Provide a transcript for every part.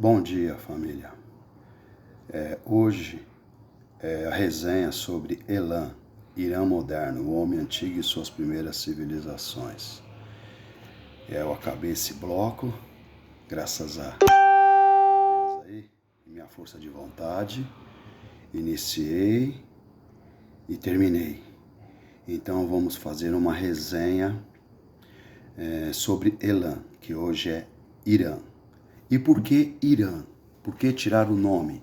Bom dia, família. Hoje é a resenha sobre Elam, Irã moderno, o homem antigo e suas primeiras civilizações. Eu acabei esse bloco, graças a Deus aí, e minha força de vontade. Iniciei e terminei. Então vamos fazer uma resenha sobre Elam, que hoje é Irã. E por que Irã? Por que tirar o nome?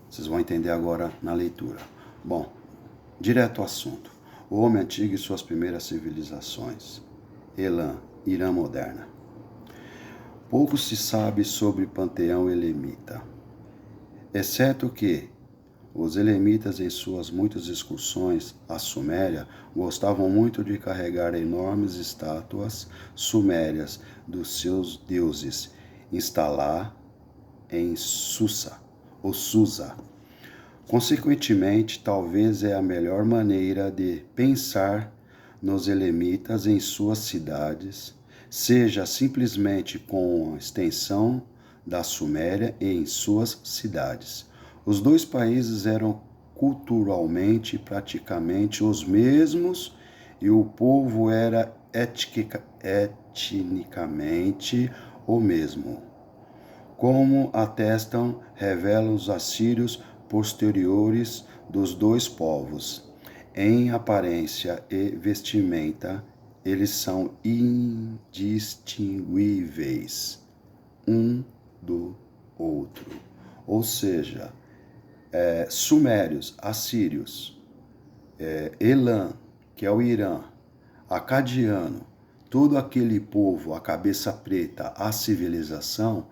Vocês vão entender agora na leitura. Bom, direto ao assunto. O homem antigo e suas primeiras civilizações. Elam, Irã moderna. Pouco se sabe sobre o panteão elamita, exceto que os elamitas, em suas muitas excursões à Suméria, gostavam muito de carregar enormes estátuas sumérias dos seus deuses, instalar em Susa. Consequentemente, talvez é a melhor maneira de pensar nos elamitas em suas cidades, seja simplesmente com a extensão da Suméria em suas cidades. Os dois países eram culturalmente praticamente os mesmos e o povo era etnicamente o mesmo. Como revelam os assírios posteriores dos dois povos. Em aparência e vestimenta, eles são indistinguíveis um do outro. Ou seja, sumérios, assírios, Elam, que é o Irã, acadiano, todo aquele povo, a cabeça preta, a civilização,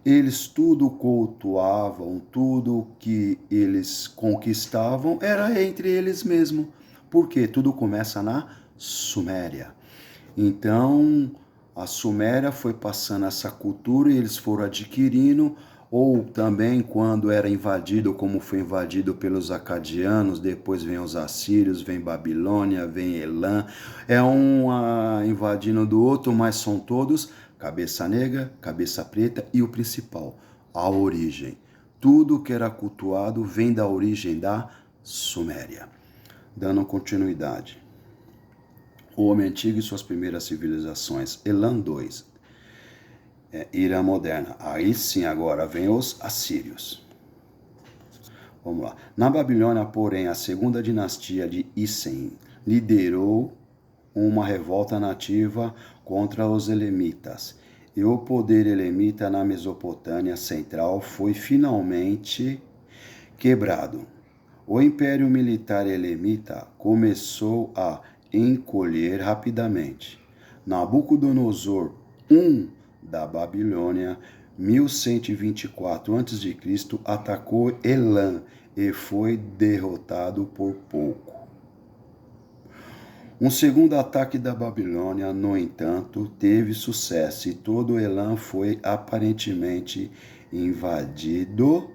eles tudo cultuavam, tudo que eles conquistavam era entre eles mesmos. Porque tudo começa na Suméria. Então, a Suméria foi passando essa cultura e eles foram adquirindo, ou também quando era invadido, como foi invadido pelos acadianos, depois vem os assírios, vem Babilônia, vem Elam, é um invadindo do outro, mas são todos cabeça negra, cabeça preta e o principal, a origem. Tudo que era cultuado vem da origem da Suméria. Dando continuidade. O homem antigo e suas primeiras civilizações. Elam 2. Irã moderna. Aí sim, agora vem os assírios. Vamos lá. Na Babilônia, porém, a segunda dinastia de Ísen liderou uma revolta nativa contra os elamitas. E o poder elamita na Mesopotâmia Central foi finalmente quebrado. O império militar elamita começou a encolher rapidamente. Nabucodonosor I da Babilônia, 1124 a.C., atacou Elam e foi derrotado por pouco. Um segundo ataque da Babilônia, no entanto, teve sucesso e todo Elam foi aparentemente invadido,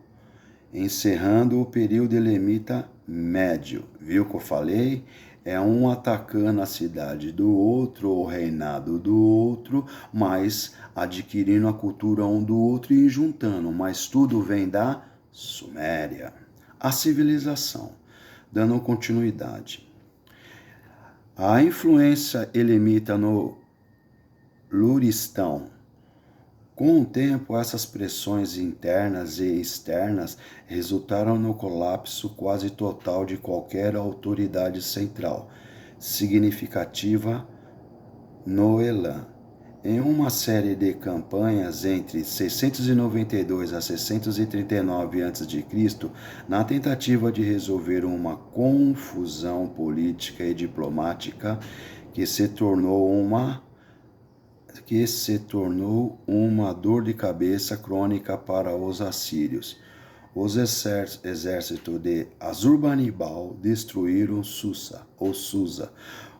encerrando o período elamita médio. Viu que eu falei? É um atacando a cidade do outro, o reinado do outro, mas adquirindo a cultura um do outro e juntando. Mas tudo vem da Suméria. A civilização, dando continuidade. A influência elamita no Luristão. Com o tempo, essas pressões internas e externas resultaram no colapso quase total de qualquer autoridade central significativa no Elam. Em uma série de campanhas entre 692 a 639 a.C., na tentativa de resolver uma confusão política e diplomática que se tornou uma dor de cabeça crônica para os assírios. Os exércitos de Assurbanipal destruíram Susa,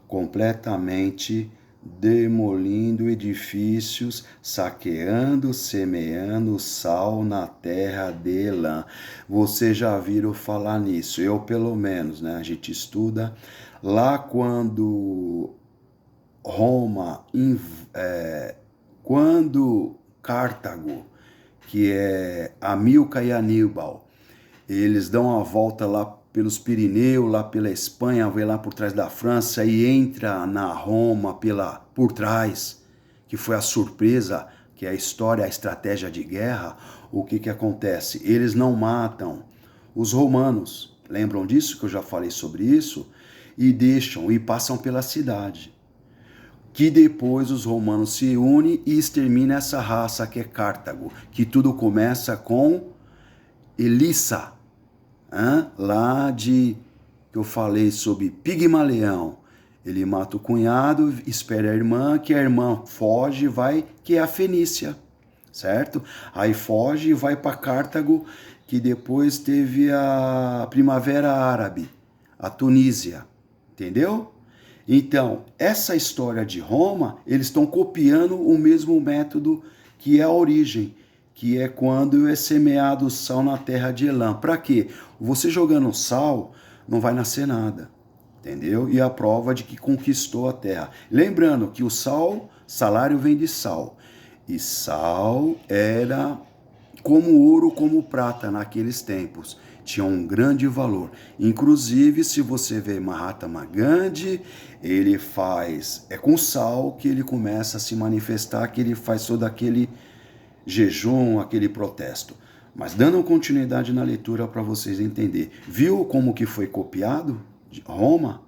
completamente demolindo edifícios, saqueando, semeando sal na terra de Elam. Vocês já viram falar nisso? Eu, pelo menos, né? A gente estuda lá quando quando Cartago que é Amílcar e Aníbal. Eles dão a volta lá pelos Pirineus, lá pela Espanha, vai lá por trás da França e entra na Roma por trás, que foi a surpresa, que é a história, a estratégia de guerra. O que acontece? Eles não matam os romanos, lembram disso que eu já falei sobre isso? E deixam, e passam pela cidade. Que depois os romanos se unem e exterminam essa raça que é Cartago, que tudo começa com Elissa, lá que eu falei sobre Pigmalião. Ele mata o cunhado, espera a irmã, que a irmã foge e vai, que é a Fenícia, certo? Aí foge e vai para Cartago, que depois teve a Primavera Árabe, a Tunísia, entendeu? Então, essa história de Roma, eles estão copiando o mesmo método que é a origem, que é quando é semeado o sal na terra de Elã. Para quê? Você jogando sal, não vai nascer nada, entendeu? E a prova de que conquistou a terra. Lembrando que o salário vem de sal. E sal era como ouro, como prata naqueles tempos. Tinha um grande valor. Inclusive, se você vê Mahatma Gandhi, ele faz... É com sal que ele começa a se manifestar, que ele faz todo aquele jejum, aquele protesto. Mas dando continuidade na leitura para vocês entenderem. Viu como que foi copiado? De Roma?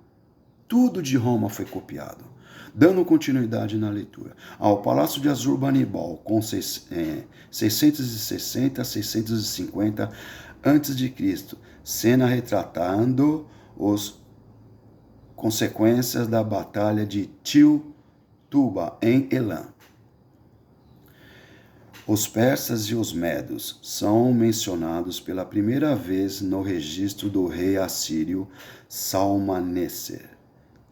Tudo de Roma foi copiado. Dando continuidade na leitura. Ao Palácio de Assurbanipal, com 660 a 650 a.C., cena retratando as consequências da Batalha de Til-Tuba, em Elã. Os persas e os medos são mencionados pela primeira vez no registro do rei assírio Salmaneser.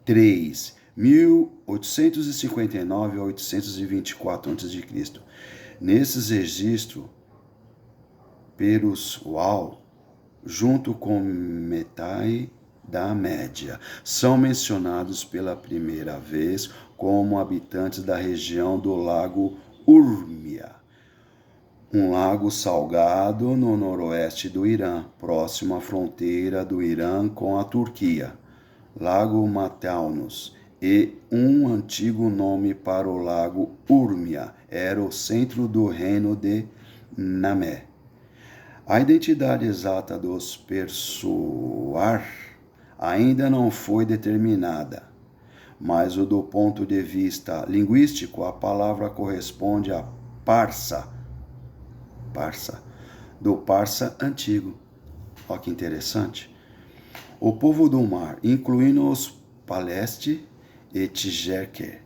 3. 1859 a 824 a.C. Nesses registros, Perusual, junto com Metai da Média, são mencionados pela primeira vez como habitantes da região do lago Urmia, um lago salgado no noroeste do Irã, próximo à fronteira do Irã com a Turquia. Lago Mataunus, e um antigo nome para o lago Urmia, era o centro do reino de Namé. A identidade exata dos Persuar ainda não foi determinada, mas do ponto de vista linguístico, a palavra corresponde a Parsa, do Parsa antigo. Olha que interessante. O povo do mar, incluindo os Paleste e Tijerker,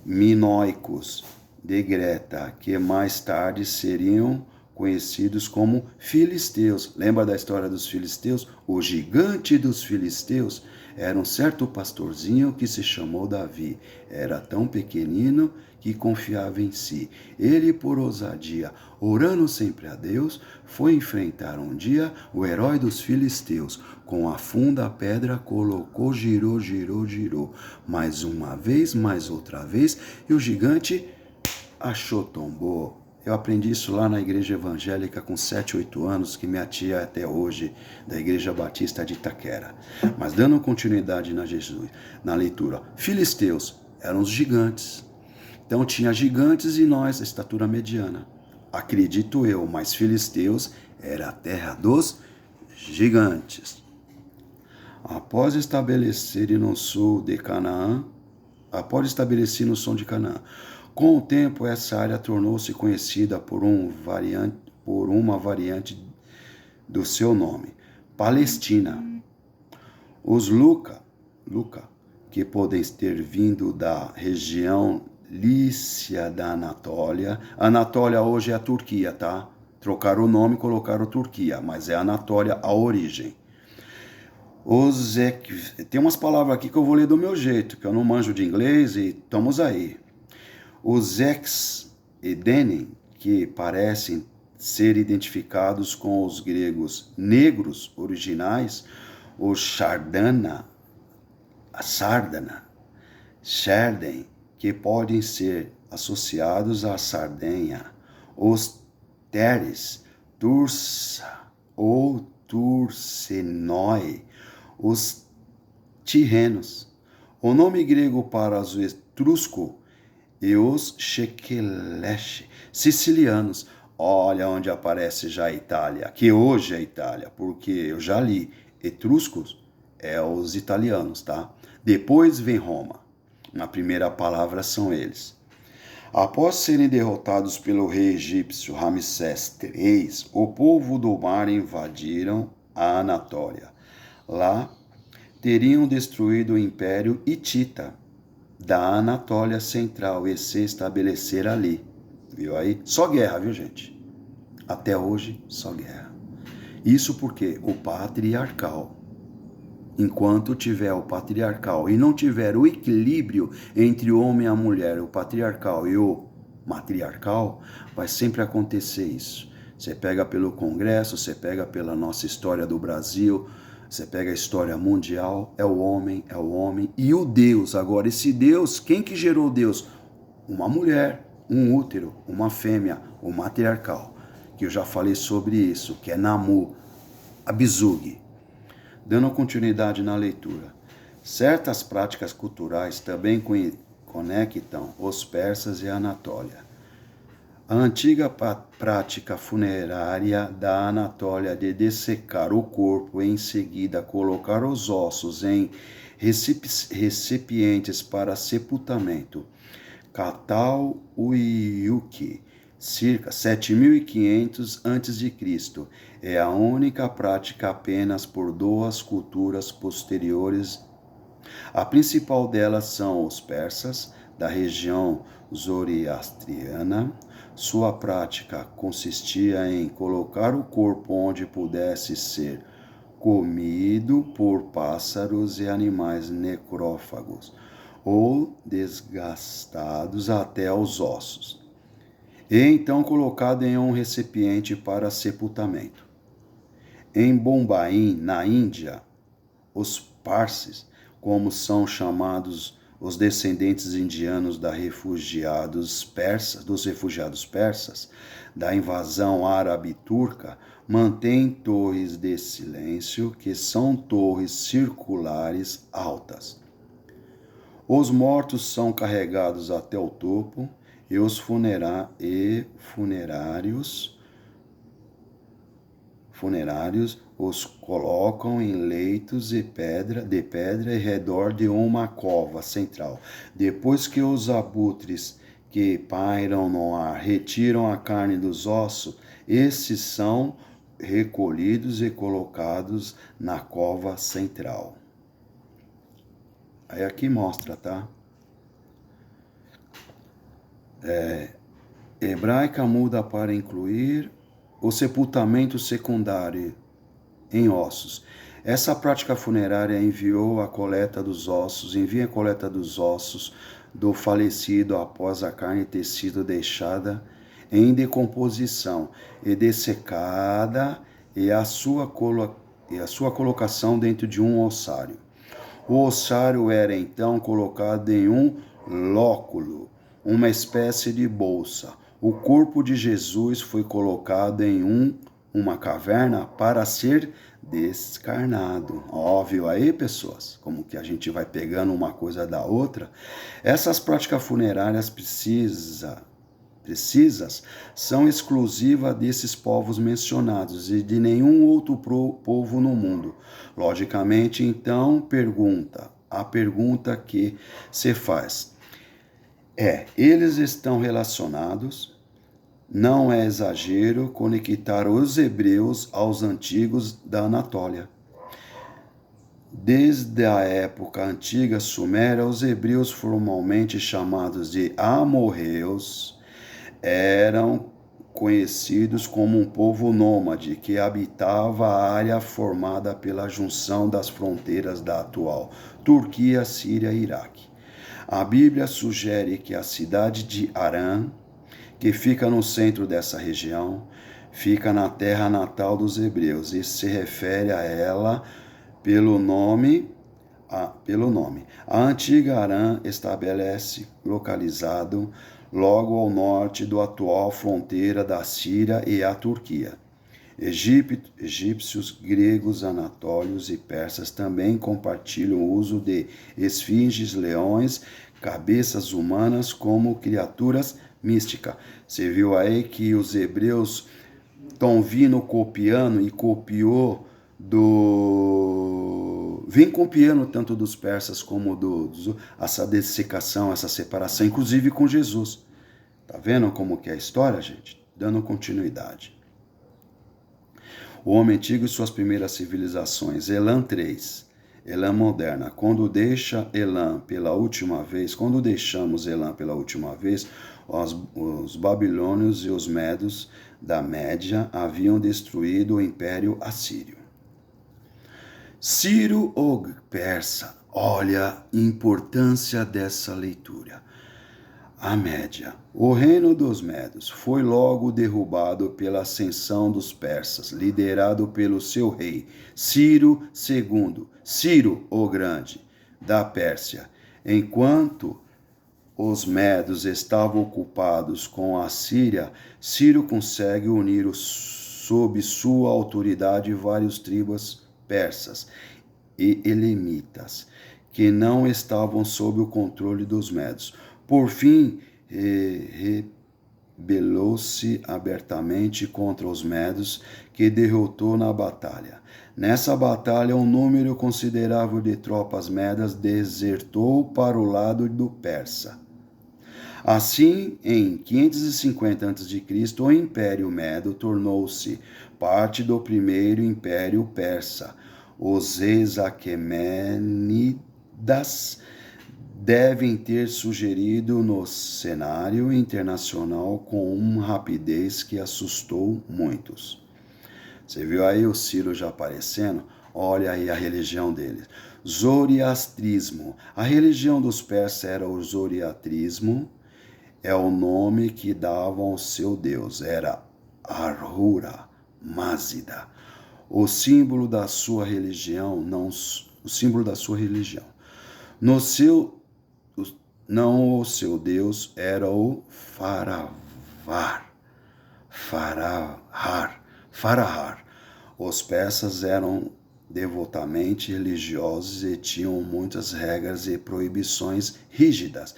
minoicos de Greta, que mais tarde seriam conhecidos como filisteus. Lembra da história dos filisteus? O gigante dos filisteus era um certo pastorzinho que se chamou Davi. Era tão pequenino que confiava em si. Ele, por ousadia, orando sempre a Deus, foi enfrentar um dia o herói dos filisteus. Com a funda pedra colocou, girou, mais uma vez, mais outra vez, e o gigante achou, tombou. Eu aprendi isso lá na igreja evangélica com 7, 8 anos, que minha tia é até hoje, da igreja batista de Itaquera. Mas dando continuidade na leitura, filisteus eram os gigantes. Então tinha gigantes e nós, a estatura mediana. Acredito eu, mas filisteus era a terra dos gigantes. Após estabelecer no sul de Canaã, com o tempo essa área tornou-se conhecida por uma variante do seu nome, Palestina. Os Luca, que podem ter vindo da região Lícia da Anatólia. Anatólia hoje é a Turquia, tá? Trocaram o nome e colocaram Turquia, mas é Anatólia a origem. Tem umas palavras aqui que eu vou ler do meu jeito, que eu não manjo de inglês e estamos aí. Os ex-Edenem, que parecem ser identificados com os gregos negros originais, os Sárdana, que podem ser associados à Sardenha, os Teres, Tursa ou Tursenoi, os tirrenos. O nome grego para os etruscos e os Shekelesh, sicilianos. Olha onde aparece já a Itália, que hoje é Itália, porque eu já li, etruscos é os italianos, tá? Depois vem Roma. Na primeira palavra são eles. Após serem derrotados pelo rei egípcio Ramsés III, o povo do mar invadiram a Anatólia. Lá teriam destruído o Império Hitita da Anatólia Central e se estabelecer ali. Viu aí? Só guerra, viu, gente? Até hoje, só guerra. Isso porque o patriarcal, enquanto tiver o patriarcal e não tiver o equilíbrio entre o homem e a mulher, o patriarcal e o matriarcal, vai sempre acontecer isso. Você pega pelo Congresso, você pega pela nossa história do Brasil, você pega a história mundial, é o homem e o Deus. Agora, esse Deus, quem que gerou Deus? Uma mulher, um útero, uma fêmea, o matriarcal, que eu já falei sobre isso, que é Namu, Abizug. Dando continuidade na leitura. Certas práticas culturais também conectam os persas e a Anatólia. A antiga prática funerária da Anatólia de dessecar o corpo e em seguida colocar os ossos em recipientes para sepultamento. Cataluyuki, circa 7500 a.C., é a única prática apenas por duas culturas posteriores. A principal delas são os persas, da região zoroastriana. Sua prática consistia em colocar o corpo onde pudesse ser comido por pássaros e animais necrófagos, ou desgastados até os ossos, e então colocado em um recipiente para sepultamento. Em Bombaim, na Índia, os Parsis, como são chamados os descendentes indianos dos refugiados persas, da invasão árabe turca, mantêm torres de silêncio, que são torres circulares altas. Os mortos são carregados até o topo e os funerários os colocam em leitos de pedra em redor de uma cova central. Depois que os abutres que pairam no ar retiram a carne dos ossos, esses são recolhidos e colocados na cova central. Aí aqui mostra, tá? Hebraica muda para incluir o sepultamento secundário em ossos. Essa prática funerária envia a coleta dos ossos do falecido após a carne ter sido deixada em decomposição e dessecada e a sua colocação dentro de um ossário. O ossário era então colocado em um lóculo, uma espécie de bolsa. O corpo de Jesus foi colocado em uma caverna para ser descarnado. Óbvio aí, pessoas, como que a gente vai pegando uma coisa da outra. Essas práticas funerárias precisas são exclusivas desses povos mencionados e de nenhum outro povo no mundo. Logicamente, então, a pergunta que se faz eles estão relacionados? Não é exagero conectar os hebreus aos antigos da Anatólia. Desde a época antiga suméria, os hebreus, formalmente chamados de amorreus, eram conhecidos como um povo nômade que habitava a área formada pela junção das fronteiras da atual Turquia, Síria e Iraque. A Bíblia sugere que a cidade de Harã, que fica no centro dessa região, fica na terra natal dos hebreus e se refere a ela pelo nome. A antiga Harã estabelece localizado logo ao norte da atual fronteira da Síria e a Turquia. Egípcios, gregos, anatólios e persas também compartilham o uso de esfinges, leões, cabeças humanas como criaturas místicas. Você viu aí que os hebreus estão vindo copiando e copiou vem copiando tanto dos persas como essa dessecação, essa separação, inclusive com Jesus. Tá vendo como que é a história, gente? Dando continuidade. O homem antigo e suas primeiras civilizações. Elam 3. Elam moderna. Quando deixamos Elam pela última vez, os babilônios e os medos da Média haviam destruído o Império Assírio. Ciro o Persa. Olha a importância dessa leitura. A Média. O reino dos Medos foi logo derrubado pela ascensão dos persas, liderado pelo seu rei, Ciro II, Ciro o Grande, da Pérsia. Enquanto os Medos estavam ocupados com a Síria, Ciro consegue unir sob sua autoridade várias tribos persas e elemitas, que não estavam sob o controle dos Medos. Por fim, rebelou-se abertamente contra os medos, que derrotou na batalha. Nessa batalha, um número considerável de tropas medas desertou para o lado do persa. Assim, em 550 a.C., o Império Medo tornou-se parte do primeiro Império Persa. Os reis aquemênidas devem ter sugerido no cenário internacional com uma rapidez que assustou muitos. Você viu aí o Ciro já aparecendo? Olha aí a religião deles. Zoroastrismo. A religião dos persas era o zoroastrismo, é o nome que davam ao seu deus. Era Ahura Mazda. O símbolo da sua religião, o seu Deus era o Farahar. Os persas eram devotamente religiosos e tinham muitas regras e proibições rígidas,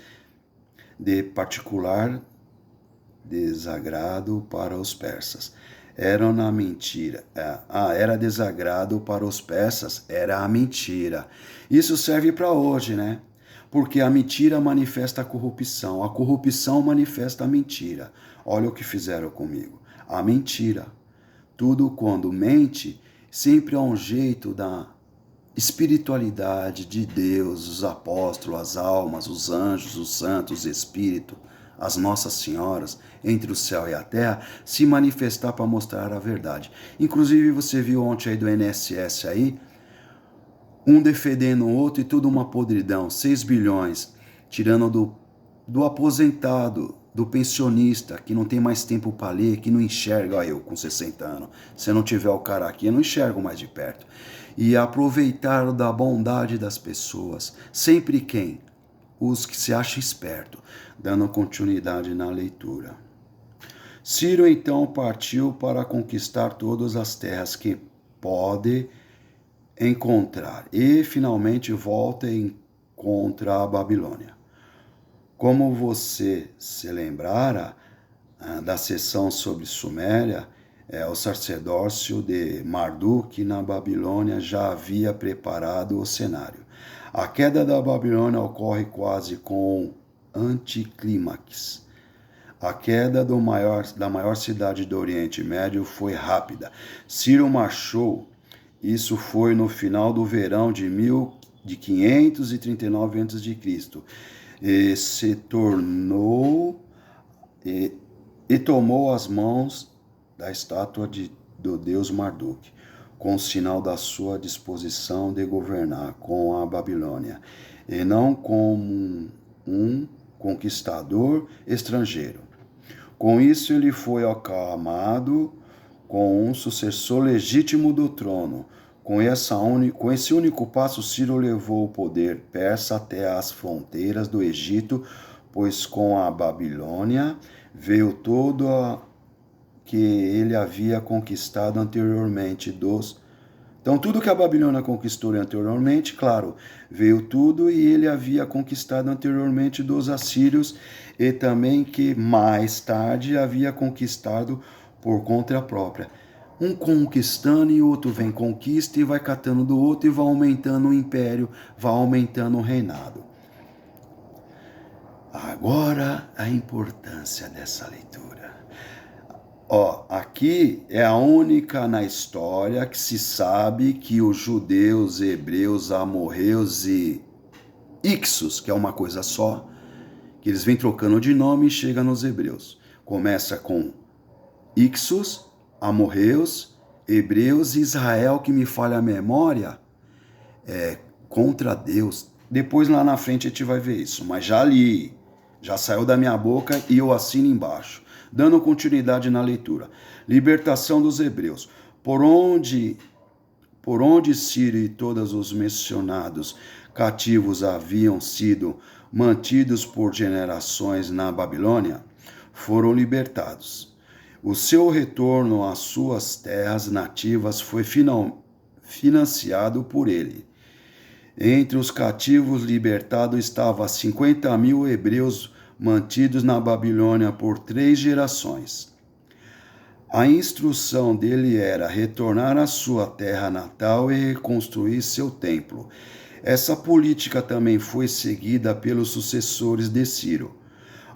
de particular desagrado para os persas. Era desagrado para os persas, era a mentira. Isso serve para hoje, né? Porque a mentira manifesta a corrupção manifesta a mentira. Olha o que fizeram comigo. A mentira. Tudo quando mente, sempre há um jeito da espiritualidade de Deus, os apóstolos, as almas, os anjos, os santos, o Espírito, as Nossas Senhoras, entre o céu e a terra, se manifestar para mostrar a verdade. Inclusive, você viu ontem aí do INSS aí, um defendendo o outro e tudo uma podridão, 6 bilhões, tirando do aposentado, do pensionista, que não tem mais tempo para ler, que não enxerga, olha eu com 60 anos, se não tiver o cara aqui, eu não enxergo mais de perto. E aproveitar da bondade das pessoas, sempre quem? Os que se acham espertos, dando continuidade na leitura. Ciro então partiu para conquistar todas as terras que pode encontrar e finalmente volta e encontra a Babilônia. Como você se lembrara da sessão sobre Suméria, o sacerdócio de Marduk na Babilônia já havia preparado o cenário. A queda da Babilônia ocorre quase com anticlímax. A queda da maior cidade do Oriente Médio foi rápida. Ciro marchou, isso foi no final do verão de 539 a.C., e se tornou e tomou as mãos da estátua do deus Marduk, com o sinal da sua disposição de governar com a Babilônia, e não como um conquistador estrangeiro. Com isso, ele foi aclamado com um sucessor legítimo do trono. Com esse único passo, Ciro levou o poder persa até as fronteiras do Egito, pois com a Babilônia veio todo que ele havia conquistado anteriormente dos... Então, tudo que a Babilônia conquistou anteriormente, claro, veio tudo e ele havia conquistado anteriormente dos assírios e também que mais tarde havia conquistado por conta própria. Um conquistando e outro vem conquista e vai catando do outro e vai aumentando o império, vai aumentando o reinado. Agora, a importância dessa leitura. Aqui é a única na história que se sabe que os judeus, hebreus, amorreus e Ixos, que é uma coisa só, que eles vêm trocando de nome e chega nos hebreus. Começa com Ixos, amorreus, hebreus e Israel, que me falha a memória, contra Deus. Depois lá na frente a gente vai ver isso, mas já li, já saiu da minha boca e eu assino embaixo. Dando continuidade na leitura. Libertação dos hebreus. Por onde Ciro e todos os mencionados cativos haviam sido mantidos por gerações na Babilônia, foram libertados. O seu retorno às suas terras nativas foi financiado por ele. Entre os cativos libertados estavam 50.000 hebreus mantidos na Babilônia por 3 gerações. A instrução dele era retornar à sua terra natal e reconstruir seu templo. Essa política também foi seguida pelos sucessores de Ciro.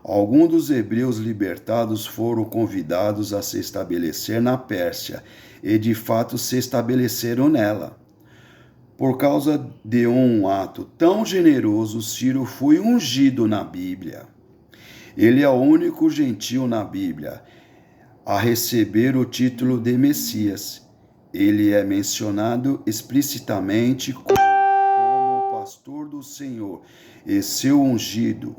Alguns dos hebreus libertados foram convidados a se estabelecer na Pérsia e de fato se estabeleceram nela. Por causa de um ato tão generoso, Ciro foi ungido na Bíblia. Ele é o único gentio na Bíblia a receber o título de Messias. Ele é mencionado explicitamente como pastor do Senhor e seu ungido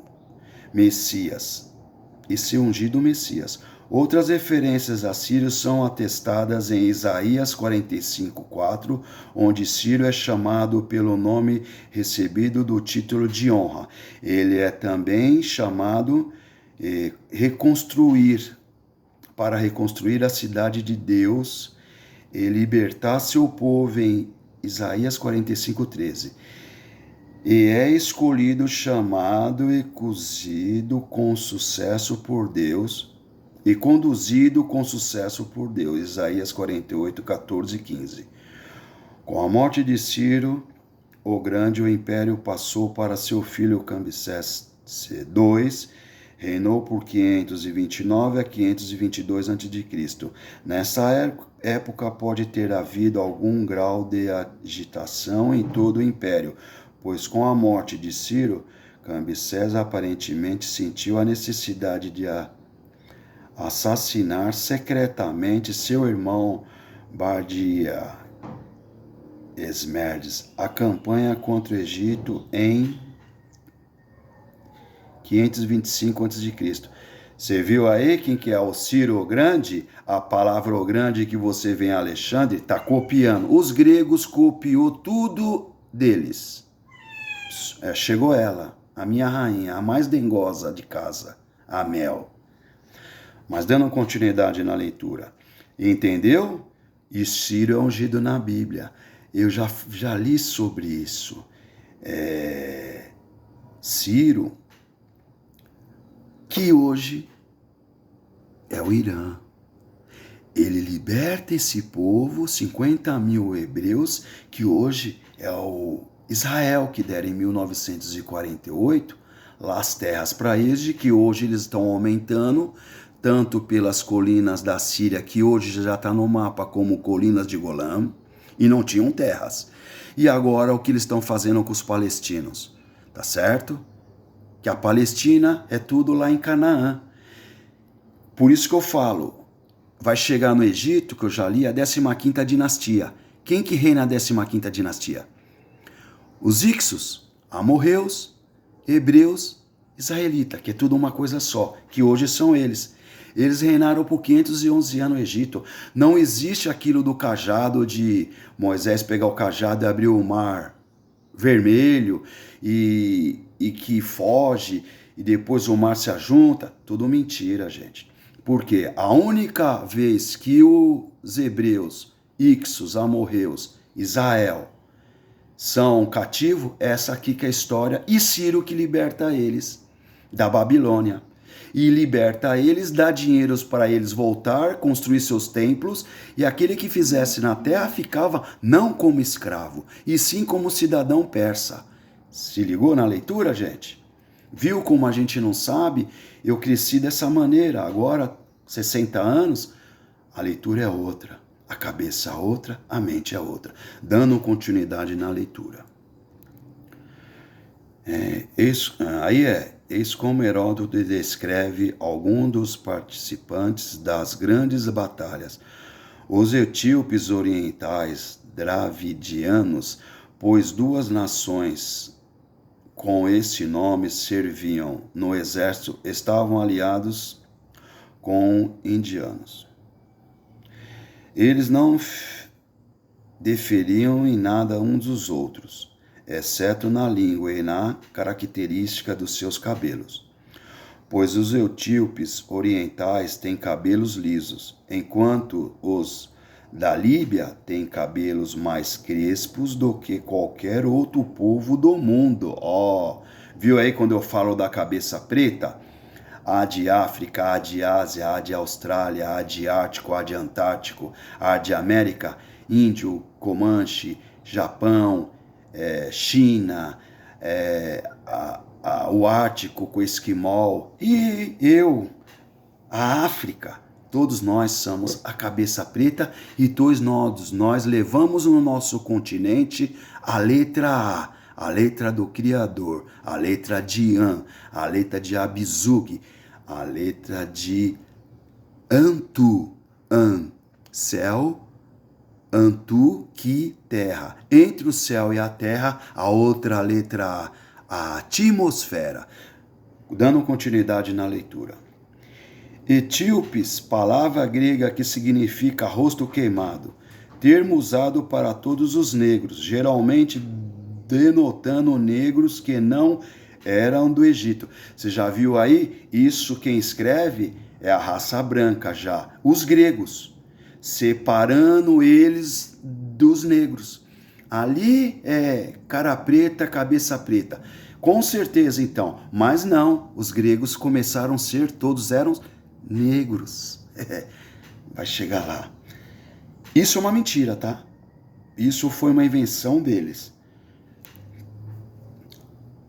Messias. Outras referências a Ciro são atestadas em Isaías 45:4, onde Ciro é chamado pelo nome recebido do título de honra. Ele é também chamado para reconstruir a cidade de Deus e libertar seu povo em Isaías 45:13. E é escolhido, chamado e cozido com sucesso por Deus e conduzido com sucesso por Deus. Isaías 48:14 e 15. Com a morte de Ciro o Grande, o império passou para seu filho Cambises II, reinou por 529 a 522 a.C. Nessa época pode ter havido algum grau de agitação em todo o império, pois com a morte de Ciro, Cambises aparentemente sentiu a necessidade de assassinar secretamente seu irmão Bardia Esmerdes. A campanha contra o Egito em 525 a.C. Você viu aí quem que é o Ciro o Grande? A palavra o Grande que você vê em Alexandre está copiando. Os gregos copiou tudo deles. Chegou ela, a minha rainha, a mais dengosa de casa, a Mel. Mas dando continuidade na leitura. Entendeu? E Ciro é ungido na Bíblia. Eu já li sobre isso. Ciro, que hoje é o Irã. Ele liberta esse povo, 50.000 hebreus, que hoje é o Israel, que deram em 1948 lá as terras para eles, de que hoje eles estão aumentando, tanto pelas colinas da Síria, que hoje já está no mapa como colinas de Golã, e não tinham terras. E agora o que eles estão fazendo com os palestinos, tá certo? Que a Palestina é tudo lá em Canaã. Por isso que eu falo, vai chegar no Egito, que eu já li, a 15ª dinastia. Quem que reina a 15ª dinastia? Os Ixos, amorreus, hebreus, israelita, que é tudo uma coisa só, que hoje são eles. Eles reinaram por 511 anos no Egito. Não existe aquilo do cajado de Moisés pegar o cajado e abrir o mar vermelho e que foge e depois o mar se ajunta, tudo mentira, gente. Porque a única vez que os hebreus, Ixos, amorreus, Israel, são cativos, essa aqui que é a história, e Ciro que liberta eles da Babilônia. E liberta eles, dá dinheiros para eles voltar, construir seus templos, e aquele que fizesse na terra ficava não como escravo, e sim como cidadão persa. Se ligou na leitura, gente? Viu como a gente não sabe? Eu cresci dessa maneira. Agora, 60 anos, a leitura é outra. A cabeça é outra, a mente é outra. Dando continuidade na leitura. Eis como Heródoto descreve algum dos participantes das grandes batalhas. Os etíopes orientais dravidianos, pois duas nações com esse nome serviam no exército, estavam aliados com indianos. Eles não diferiam em nada uns dos outros, exceto na língua e na característica dos seus cabelos. Pois os etíopes orientais têm cabelos lisos, enquanto os da Líbia têm cabelos mais crespos do que qualquer outro povo do mundo. Viu aí quando eu falo da cabeça preta? A de África, a de Ásia, a de Austrália, a de Ártico, a de Antártico, a de América, Índio, Comanche, Japão, China, o Ártico com Esquimol e eu, a África. Todos nós somos a cabeça preta e todos nós levamos no nosso continente a letra A letra do Criador, a letra de An, a letra de Abizug, a letra de Antu, céu, Antu, que terra. Entre o céu e a terra, a outra letra A, atmosfera. Dando continuidade na leitura. Etíopes, palavra grega que significa rosto queimado, termo usado para todos os negros, geralmente denotando negros que não eram do Egito. Você já viu aí? Isso quem escreve é a raça branca já. Os gregos, separando eles dos negros. Ali é cara preta, cabeça preta. Com certeza então, mas não, os gregos começaram a ser, todos eram negros. Vai chegar lá. Isso é uma mentira, tá? Isso foi uma invenção deles.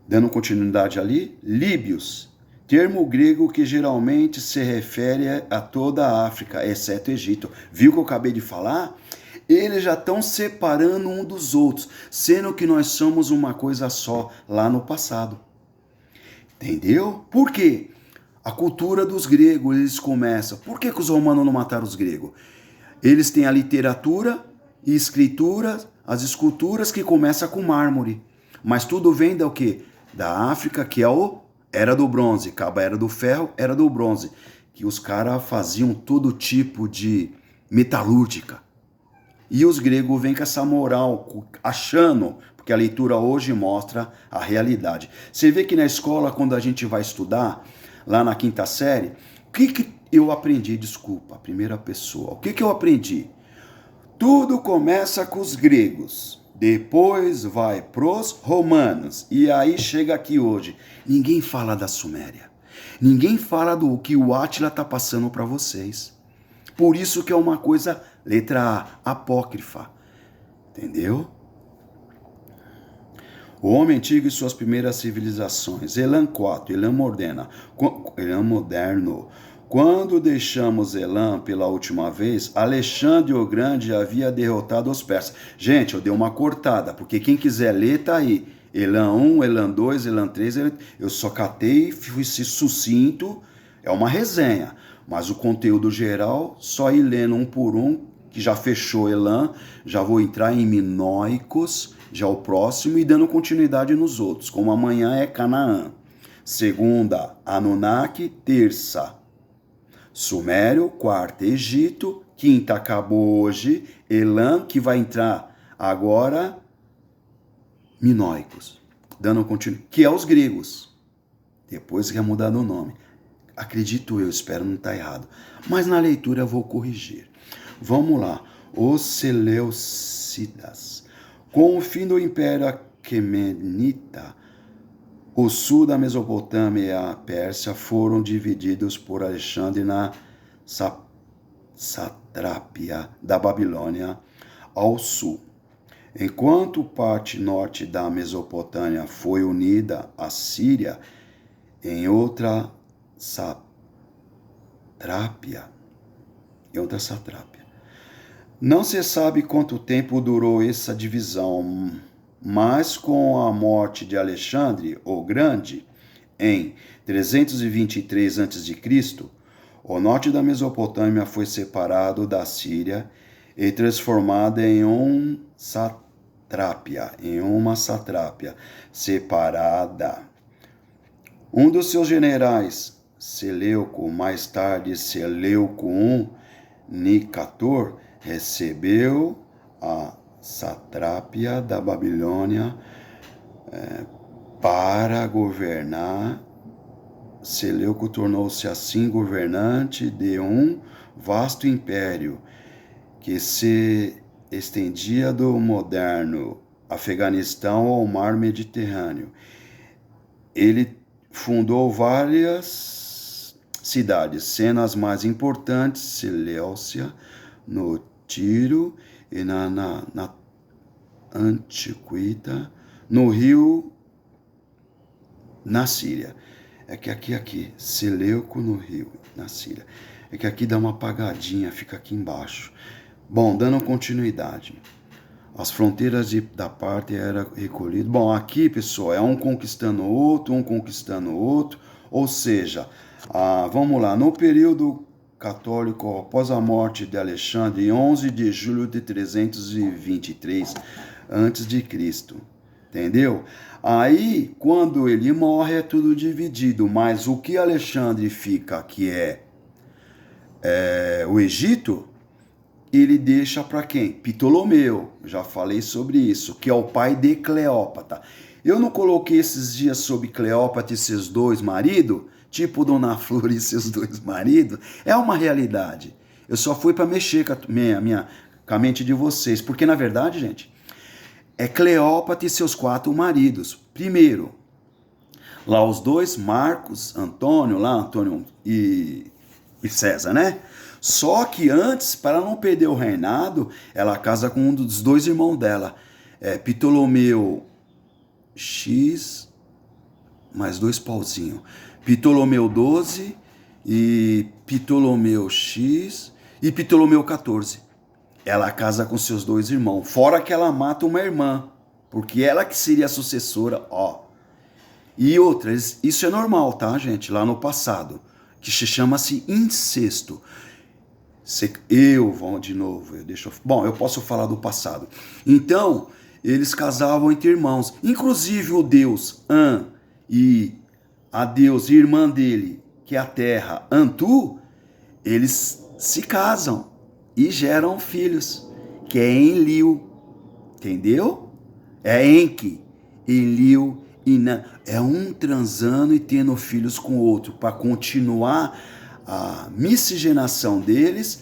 Dando continuidade ali, líbios, termo grego que geralmente se refere a toda a África, exceto o Egito. Viu o que eu acabei de falar? Eles já estão separando um dos outros, sendo que nós somos uma coisa só lá no passado. Entendeu? Por quê? A cultura dos gregos, eles começam. Por que os romanos não mataram os gregos? Eles têm a literatura e escritura, as esculturas que começam com mármore. Mas tudo vem da o quê? Da África, que é era do bronze. Acaba a era do ferro, era do bronze. Que os caras faziam todo tipo de metalúrgica. E os gregos vêm com essa moral, achando, porque a leitura hoje mostra a realidade. Você vê que na escola, quando a gente vai estudar, lá na quinta série, o que eu aprendi? Desculpa, a primeira pessoa. O que eu aprendi? Tudo começa com os gregos, depois vai pros romanos, e aí chega aqui hoje. Ninguém fala da Suméria. Ninguém fala do que o Átila está passando para vocês. Por isso que é uma coisa, letra A, apócrifa. Entendeu? O homem antigo e suas primeiras civilizações. Elam 4, Elam moderno. Quando deixamos Elam pela última vez, Alexandre o Grande havia derrotado os persas. Gente, eu dei uma cortada, porque quem quiser ler, tá aí. Elam 1, Elam 2, Elam 3, eu só catei, fui sucinto, é uma resenha. Mas o conteúdo geral, só ir lendo um por um, que já fechou Elam, já vou entrar em Minoicos, já o próximo, e dando continuidade nos outros, como amanhã é Canaã. Segunda, Anunnaki, terça, Sumério, quarta, Egito, quinta acabou hoje, Elam, que vai entrar agora, Minoicos, dando continuidade, que é os gregos. Depois que é mudado o nome. Acredito eu, espero não estar errado. Mas na leitura eu vou corrigir. Vamos lá. Os Seleucidas. Com o fim do Império Aquemenita, o sul da Mesopotâmia e a Pérsia foram divididos por Alexandre na satrápia da Babilônia ao sul. Enquanto parte norte da Mesopotâmia foi unida à Síria em outra satrápia. Não se sabe quanto tempo durou essa divisão, mas com a morte de Alexandre o Grande, em 323 a.C., o norte da Mesopotâmia foi separado da Síria e transformado em uma satrápia separada. Um dos seus generais, Seleuco, mais tarde Seleuco I Nicator, recebeu a satrápia da Babilônia para governar. Seleuco tornou-se assim governante de um vasto império que se estendia do moderno Afeganistão ao mar Mediterrâneo. Ele fundou várias cidades, sendo as mais importantes Seleucia, no Tiro e na Antiquita, no Rio, na Síria. É que aqui, Seleuco no Rio, na Síria. É que aqui dá uma apagadinha, fica aqui embaixo. Bom, dando continuidade. As fronteiras da parte eram recolhidas. Bom, aqui, pessoal, é um conquistando o outro. Ou seja, vamos lá, no período católico, após a morte de Alexandre, em 11 de julho de 323 a.C., entendeu? Aí, quando ele morre, é tudo dividido, mas o que Alexandre fica, que é o Egito, ele deixa para quem? Ptolomeu, já falei sobre isso, que é o pai de Cleópatra. Eu não coloquei esses dias sobre Cleópatra e seus dois maridos, tipo Dona Flor e seus dois maridos, é uma realidade. Eu só fui para mexer com a mente de vocês, porque na verdade, gente, é Cleópatra e seus 4 maridos. Primeiro, lá os dois, Marcos, Antônio e César, né? Só que antes, para não perder o reinado, ela casa com um dos 2 irmãos dela, Ptolomeu X, mais 2 pauzinhos, Ptolomeu 12 e Ptolomeu X e Ptolomeu 14. Ela casa com seus 2 irmãos, fora que ela mata uma irmã, porque ela que seria a sucessora, ó. E outras, isso é normal, tá, gente? Lá no passado, que chama-se incesto. Bom, eu posso falar do passado. Então, eles casavam entre irmãos. Inclusive o deus An e a deusa irmã dele, que é a terra, Antu, eles se casam e geram filhos, que é Enlil, entendeu? É Enki, Enlil e Nan. É um transando e tendo filhos com o outro, para continuar a miscigenação deles,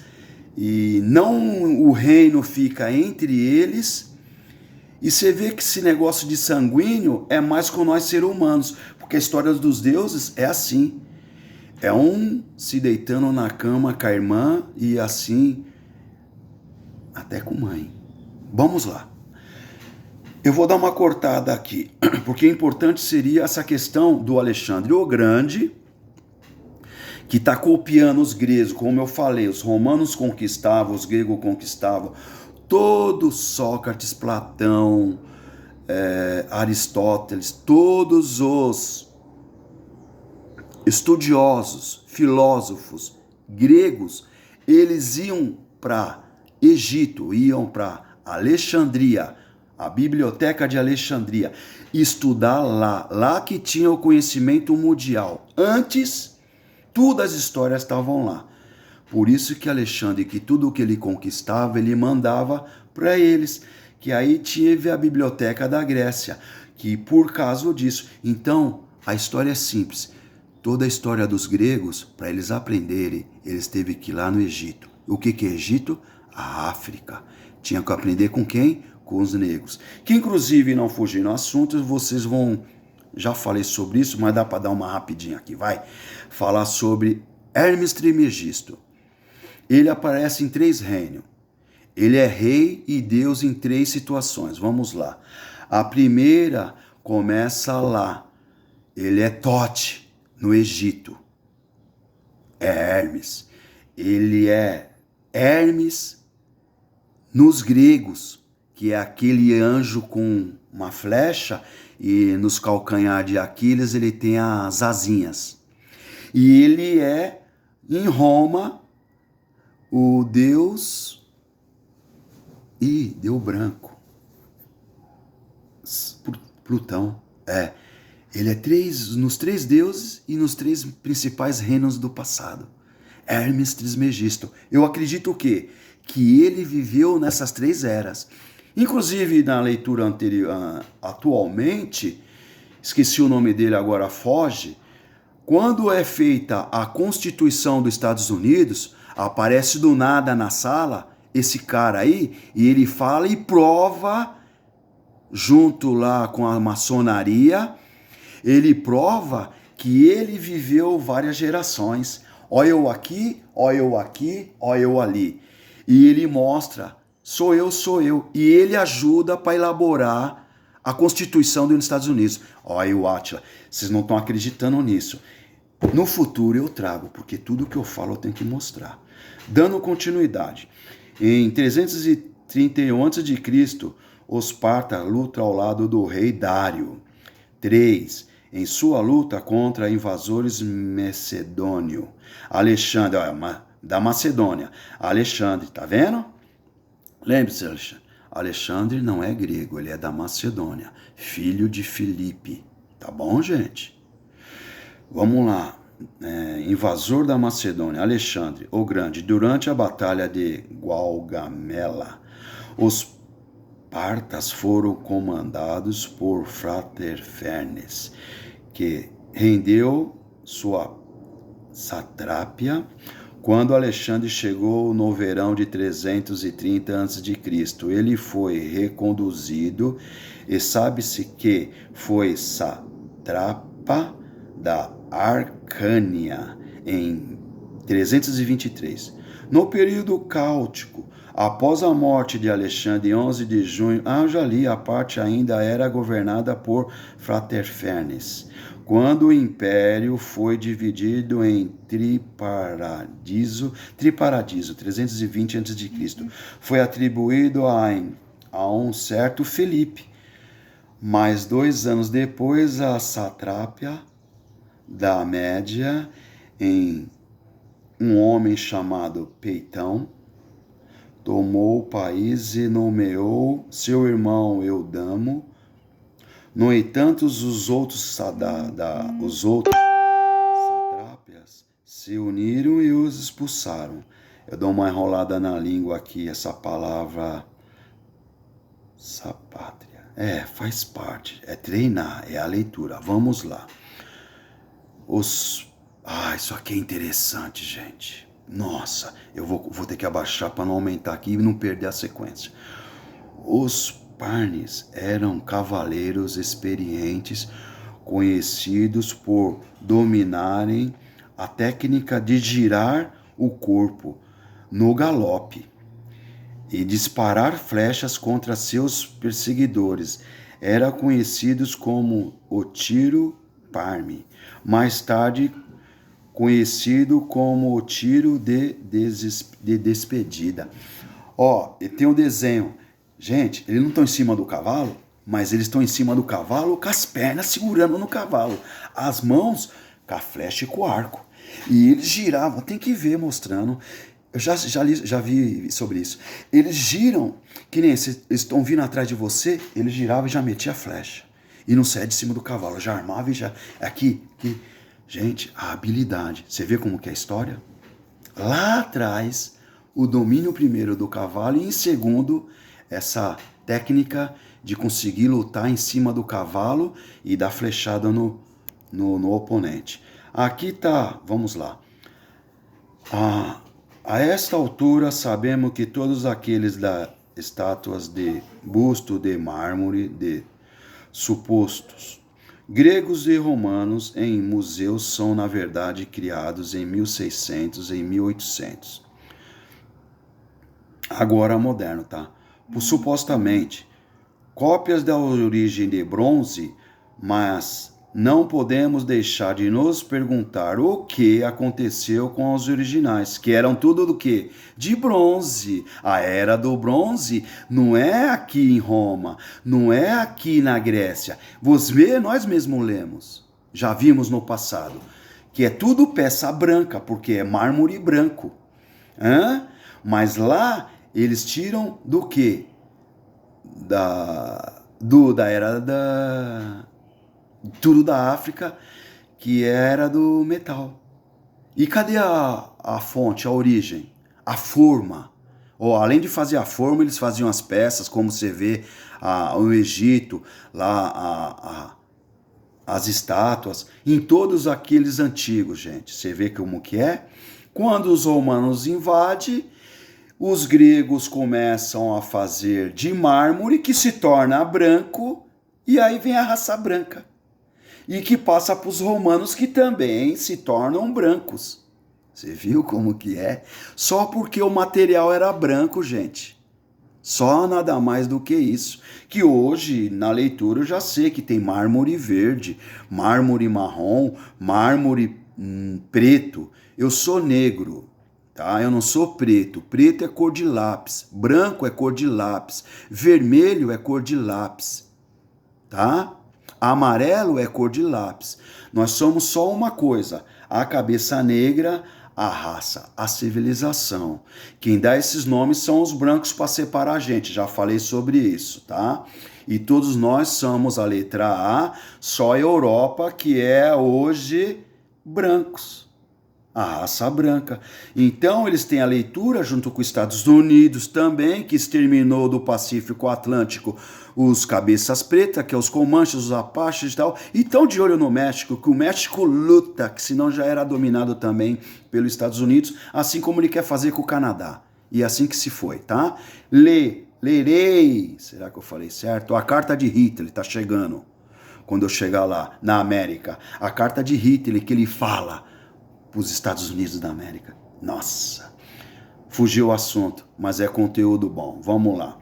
e não o reino fica entre eles. E você vê que esse negócio de sanguíneo é mais com nós seres humanos, porque a história dos deuses é assim. É um se deitando na cama com a irmã e assim até com mãe. Vamos lá. Eu vou dar uma cortada aqui, porque o importante seria essa questão do Alexandre o Grande, que está copiando os gregos, como eu falei, os romanos conquistavam, os gregos conquistavam, todos Sócrates, Platão, Aristóteles, todos os estudiosos, filósofos gregos, eles iam para Egito, iam para Alexandria, a Biblioteca de Alexandria, estudar lá que tinha o conhecimento mundial. Antes, todas as histórias estavam lá. Por isso que Alexandre, que tudo o que ele conquistava, ele mandava para eles, que aí tive a Biblioteca da Grécia, que por causa disso. Então, A história é simples. Toda a história dos gregos, para eles aprenderem, eles teve que ir lá no Egito. O que é Egito? A África. Tinha que aprender com quem? Com os negros. Que inclusive, não fugindo ao assunto, vocês vão... Já falei sobre isso, mas dá para dar uma rapidinha aqui, vai. Falar sobre Hermes Trismegisto. Ele aparece em 3 reinos. Ele é rei e Deus em 3 situações. Vamos lá. A primeira começa lá. Ele é Tote, no Egito. É Hermes. Ele é Hermes nos gregos, que é aquele anjo com uma flecha e nos calcanhar de Aquiles ele tem as asinhas. E ele é, em Roma, o deus... Ih, deu branco. Plutão. Ele é nos 3 deuses e nos 3 principais reinos do passado. Hermes Trismegisto. Eu acredito o quê? Que ele viveu nessas 3 eras. Inclusive, na leitura anterior, atualmente, esqueci o nome dele agora, foge, quando é feita a Constituição dos Estados Unidos, aparece do nada na sala esse cara aí, e ele fala e prova, junto lá com a maçonaria, ele prova que ele viveu várias gerações. Ó eu aqui, ó eu aqui, ó eu ali. E ele mostra, sou eu. E ele ajuda para elaborar a Constituição dos Estados Unidos. Ó eu, Átila, vocês não estão acreditando nisso. No futuro eu trago, porque tudo que eu falo eu tenho que mostrar. Dando continuidade. Em 331 a.C., os Esparta luta ao lado do rei Dário. 3. Em sua luta contra invasores macedônios. Alexandre, da Macedônia. Alexandre, tá vendo? Lembre-se, Alexandre. Alexandre não é grego, ele é da Macedônia. Filho de Filipe. Tá bom, gente? Vamos lá. Invasor da Macedônia, Alexandre o Grande. Durante a batalha de Gaugamela, os partas foram comandados por Fraterfernes, que rendeu sua satrápia quando Alexandre chegou no verão de 330 a.C. Ele foi reconduzido e sabe-se que foi satrapa da Arcânia em 323. No período cáutico, após a morte de Alexandre, 11 de junho, já li, a parte ainda era governada por Fraterfernes. Quando o império foi dividido em Triparadiso, 320 a.C., foi atribuído a um certo Felipe. Mas 2 anos depois, a satrápia da Média, em um homem chamado Peitão, tomou o país e nomeou seu irmão Eudamo. No entanto, os outros satrápias se uniram e os expulsaram. Eu dou uma enrolada na língua aqui, essa palavra sapátria. Faz parte, é treinar, é a leitura. Vamos lá. Isso aqui é interessante, gente. Nossa, eu vou ter que abaixar para não aumentar aqui e não perder a sequência. Os Parnes eram cavaleiros experientes, conhecidos por dominarem a técnica de girar o corpo no galope e disparar flechas contra seus perseguidores. Eram conhecidos como o tiro parme, mais tarde conhecido como o tiro de despedida. E tem um desenho. Gente, eles não estão em cima do cavalo, mas eles estão em cima do cavalo com as pernas segurando no cavalo, as mãos com a flecha e com o arco. E eles giravam, tem que ver mostrando. Eu já vi sobre isso. Eles giram, que nem eles estão vindo atrás de você, eles giravam e já metiam a flecha. E não saia de cima do cavalo, já armava e já... Aqui. Gente, a habilidade. Você vê como que é a história? Lá atrás, o domínio primeiro do cavalo e em segundo, essa técnica de conseguir lutar em cima do cavalo e dar flechada no no oponente. Aqui está, vamos lá. A esta altura sabemos que todos aqueles da estátuas de busto de mármore de supostos gregos e romanos em museus são na verdade criados em 1600 e 1800. Agora moderno, tá? Supostamente cópias da origem de bronze, mas não podemos deixar de nos perguntar o que aconteceu com os originais, que eram tudo do quê? De bronze. A era do bronze não é aqui em Roma, não é aqui na Grécia. Você, nós mesmos lemos, já vimos no passado, que é tudo peça branca, porque é mármore branco. Mas lá eles tiram do quê? Da era tudo da África, que era do metal. E cadê a fonte, a origem? A forma. Além de fazer a forma, eles faziam as peças, como você vê no Egito, lá as estátuas, em todos aqueles antigos, gente. Você vê como que é? Quando os romanos invadem, os gregos começam a fazer de mármore, que se torna branco, e aí vem a raça branca. E que passa para os romanos, que também se tornam brancos. Você viu como que é? Só porque o material era branco, gente. Só nada mais do que isso. Que hoje, na leitura, eu já sei que tem mármore verde, mármore marrom, mármore preto. Eu sou negro, tá? Eu não sou preto. Preto é cor de lápis, branco é cor de lápis, vermelho é cor de lápis, tá? Amarelo é cor de lápis. Nós somos só uma coisa: a cabeça negra, a raça, a civilização. Quem dá esses nomes são os brancos para separar a gente. Já falei sobre isso, tá? E todos nós somos a letra A, só a Europa que é hoje brancos. A raça branca. Então eles têm a leitura junto com os Estados Unidos também, que exterminou do Pacífico Atlântico os cabeças pretas, que é os Comanches, os Apaches e tal. E estão de olho no México, que o México luta, que senão já era dominado também pelos Estados Unidos, assim como ele quer fazer com o Canadá. E assim que se foi, tá? Lerei, será que eu falei certo? A carta de Hitler está chegando. Quando eu chegar lá, na América. A carta de Hitler, que ele fala os Estados Unidos da América. Nossa, fugiu o assunto, mas é conteúdo bom. Vamos lá.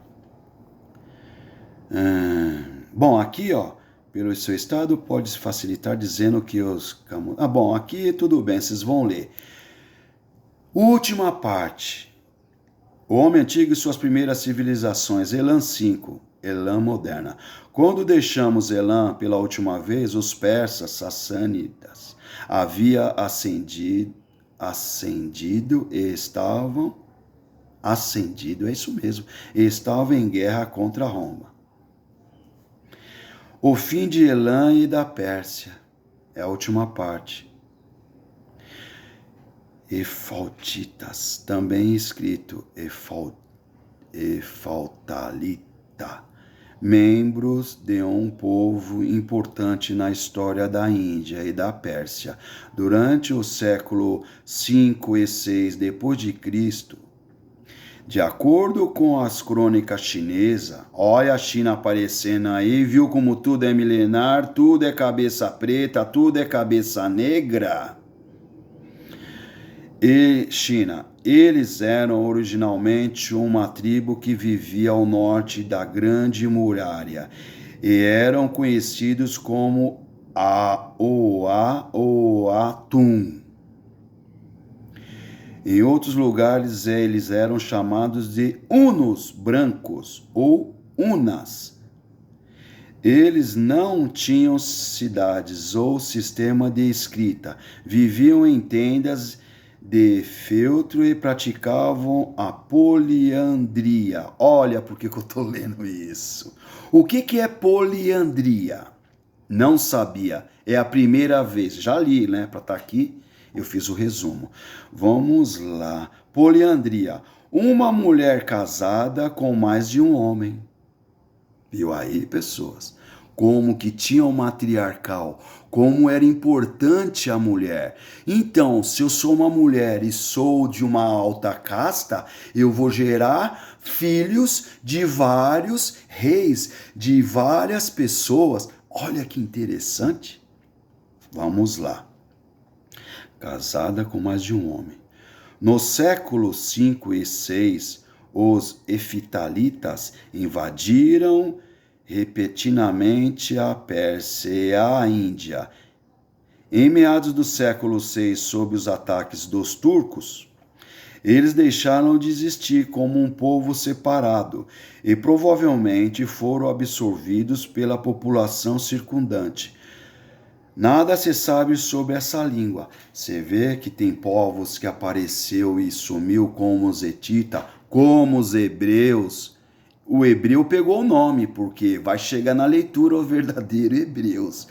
Bom, aqui, ó, pelo seu estado, pode se facilitar dizendo que os... bom, aqui tudo bem, vocês vão ler. Última parte. O homem antigo e suas primeiras civilizações, Elam 5, Elam moderna. Quando deixamos Elam pela última vez, os persas, sassânidas, havia ascendido e estavam ascendido, é isso mesmo, e estavam em guerra contra Roma. O fim de Elam e da Pérsia é a última parte. Efaltitas, também escrito Efaltalita, membros de um povo importante na história da Índia e da Pérsia. Durante o século 5 e 6 depois de Cristo, de acordo com as crônicas chinesas, olha a China aparecendo aí, viu como tudo é milenar, tudo é cabeça preta, tudo é cabeça negra. E China, eles eram originalmente uma tribo que vivia ao norte da Grande Muralha e eram conhecidos como Aoa ou Atum. Em outros lugares eles eram chamados de Hunos brancos ou Hunas. Eles não tinham cidades ou sistema de escrita, viviam em tendas de feltro e praticavam a poliandria. Olha por que eu estou lendo isso. O que é poliandria? Não sabia. É a primeira vez. Já li, né? Para estar aqui, eu fiz o resumo. Vamos lá. Poliandria. Uma mulher casada com mais de um homem. Viu aí, pessoas? Como que tinha um matriarcal, como era importante a mulher. Então, se eu sou uma mulher e sou de uma alta casta, eu vou gerar filhos de vários reis, de várias pessoas. Olha que interessante. Vamos lá. Casada com mais de um homem. Nos séculos 5 e 6, os efitalitas invadiram repetidamente a Pérsia e a Índia. Em meados do século 6, sob os ataques dos turcos, eles deixaram de existir como um povo separado e provavelmente foram absorvidos pela população circundante. Nada se sabe sobre essa língua. Você vê que tem povos que apareceu e sumiu, como os hetitas, como os hebreus. O hebreu pegou o nome, porque vai chegar na leitura o verdadeiro hebreus.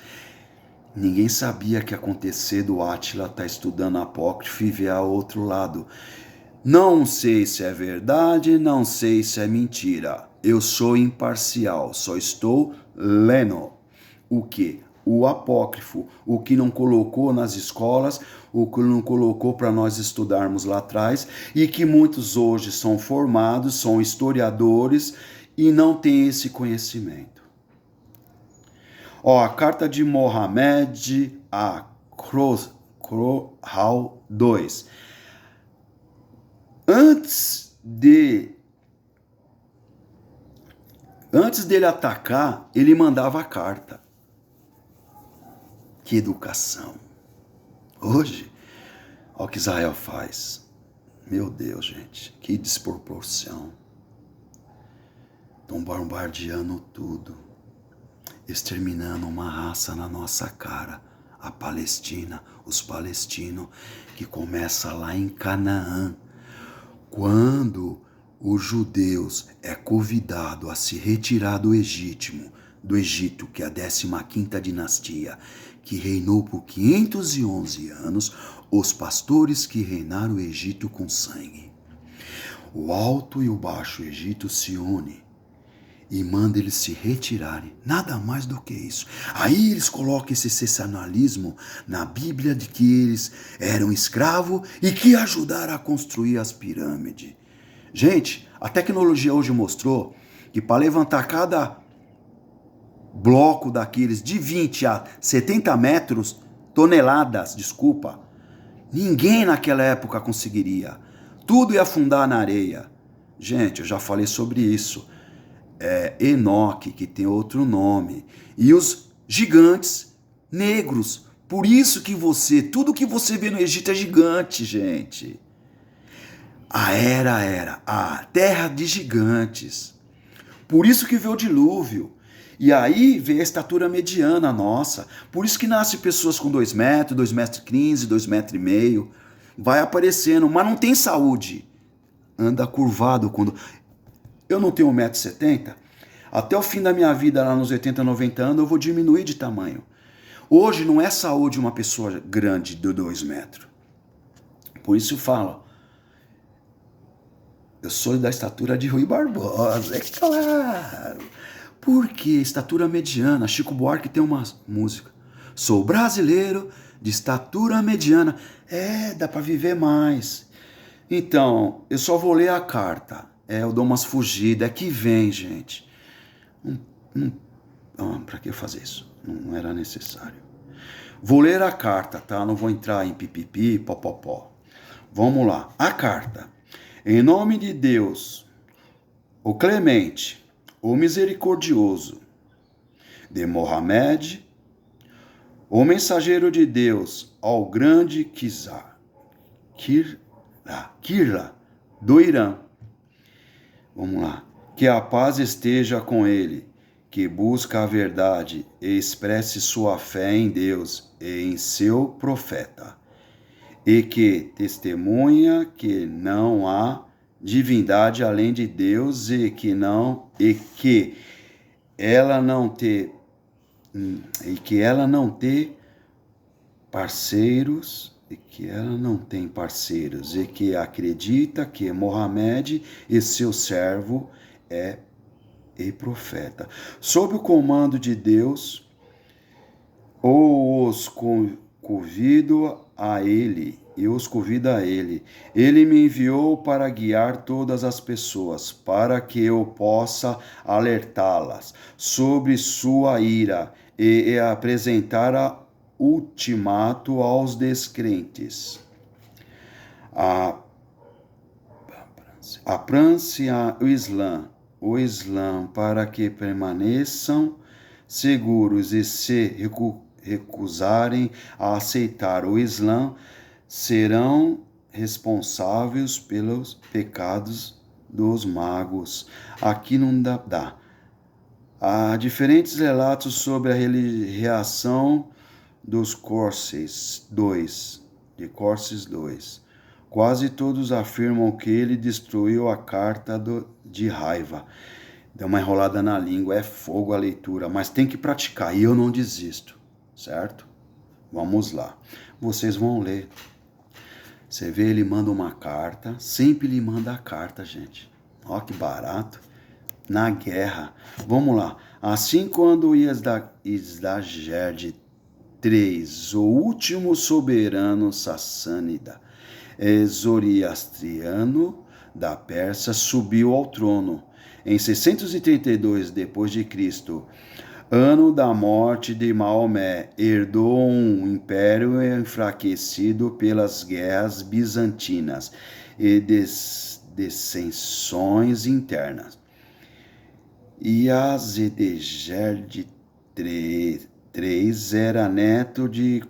Ninguém sabia que ia acontecer do Átila estar estudando apócrifo e ver ao outro lado. Não sei se é verdade, não sei se é mentira. Eu sou imparcial, só estou lendo. O quê? O apócrifo, o que não colocou nas escolas, o que não colocou para nós estudarmos lá atrás, e que muitos hoje são formados, são historiadores e não têm esse conhecimento. A carta de Mohammed a Crohal II. Antes dele atacar, ele mandava a carta. Que educação. Hoje, olha o que Israel faz. Meu Deus, gente, que desproporção. Estão bombardeando tudo. Exterminando uma raça na nossa cara. A Palestina, os palestinos, que começa lá em Canaã. Quando os judeus é convidado a se retirar do Egito, que é a 15ª dinastia, que reinou por 511 anos, os pastores que reinaram o Egito com sangue. O Alto e o Baixo Egito se unem e manda eles se retirarem. Nada mais do que isso. Aí eles colocam esse sensacionalismo na Bíblia de que eles eram escravos e que ajudaram a construir as pirâmides. Gente, a tecnologia hoje mostrou que para levantar cada bloco daqueles de 20 a 70 metros, ninguém naquela época conseguiria. Tudo ia afundar na areia. Gente, eu já falei sobre isso. Enoque, que tem outro nome, e os gigantes negros. Por isso que tudo que você vê no Egito é gigante, gente. A era a terra de gigantes. Por isso que veio o dilúvio. E aí vem a estatura mediana nossa. Por isso que nasce pessoas com 2 metros, 2,15 metros, 2,5 metros. Vai aparecendo, mas não tem saúde. Anda curvado quando... Eu não tenho 1,70 m, até o fim da minha vida, lá nos 80, 90 anos, eu vou diminuir de tamanho. Hoje não é saúde uma pessoa grande de 2 metros. Por isso eu falo, eu sou da estatura de Rui Barbosa, é claro. Porque estatura mediana, Chico Buarque tem uma música. Sou brasileiro de estatura mediana. Dá para viver mais. Então, eu só vou ler a carta. Eu dou umas fugidas. É que vem, gente. Para que eu fazer isso? Não era necessário. Vou ler a carta, tá? Não vou entrar em pipipi, popopó. Vamos lá. A carta. Em nome de Deus, o clemente, o misericordioso, de Mohammed, o mensageiro de Deus ao grande Kirla, do Irã. Vamos lá. Que a paz esteja com ele, que busca a verdade e expresse sua fé em Deus e em seu profeta, e que testemunha que não há divindade além de Deus e que ela não tem parceiros e que acredita que Mohammed e seu servo e profeta, sob o comando de Deus, ou os convido a ele, eu os convido a ele. Ele me enviou para guiar todas as pessoas, para que eu possa alertá-las sobre sua ira e apresentar a ultimato aos descrentes. Aprance o Islã, para que permaneçam seguros e se recusarem a aceitar o Islã, serão responsáveis pelos pecados dos magos. Aqui não dá. Há diferentes relatos sobre a reação dos Corses II. Quase todos afirmam que ele destruiu a carta de raiva. Deu uma enrolada na língua, é fogo a leitura, mas tem que praticar e eu não desisto, certo? Vamos lá. Vocês vão ler. Você vê, ele manda uma carta, sempre ele manda a carta, gente. Ó que barato. Na guerra. Vamos lá. Assim, quando Isdagerd III, o último soberano sassânida, Zoroastriano da Pérsia, subiu ao trono em 632 d.C., ano da morte de Maomé, herdou um império enfraquecido pelas guerras bizantinas e dissensões internas. Yazedegerd III era neto de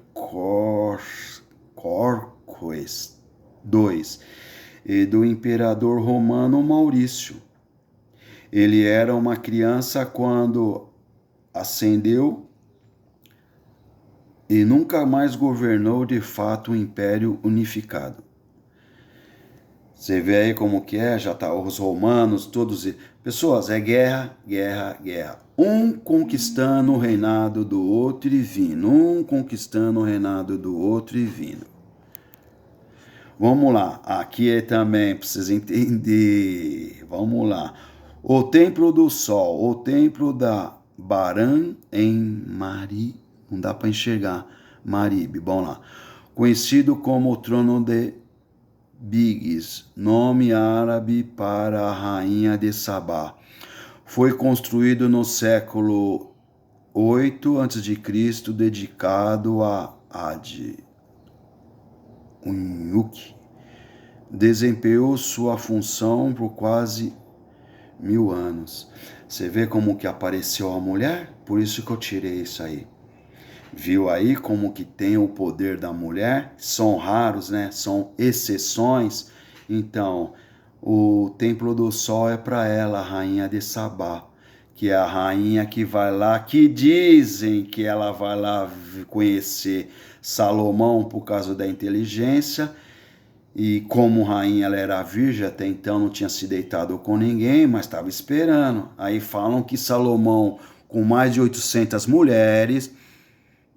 Corcoes II e do imperador romano Maurício. Ele era uma criança quando ascendeu e nunca mais governou de fato o Império Unificado. Você vê aí como que é, já tá os romanos, todos... Pessoas, é guerra, guerra, guerra. Um conquistando o reinado do outro e vindo. Um conquistando o reinado do outro e vindo. Vamos lá, aqui é também, para vocês entenderem. Vamos lá. O Templo do Sol, o Templo da Baran em Mari, não dá para enxergar, Maribe, vamos lá. Conhecido como o Trono de Bigis, nome árabe para a rainha de Sabá. Foi construído no século 8 a.C., dedicado a Ad Unyuk. Desempenhou sua função por quase 1000 anos. Você vê como que apareceu a mulher? Por isso que eu tirei isso aí. Viu aí como que tem o poder da mulher? São raros, né? São exceções. Então, o Templo do Sol é para ela, a rainha de Sabá, que é a rainha que vai lá, que dizem que ela vai lá conhecer Salomão por causa da inteligência. E como rainha ela era virgem, até então não tinha se deitado com ninguém, mas estava esperando. Aí falam que Salomão, com mais de 800 mulheres...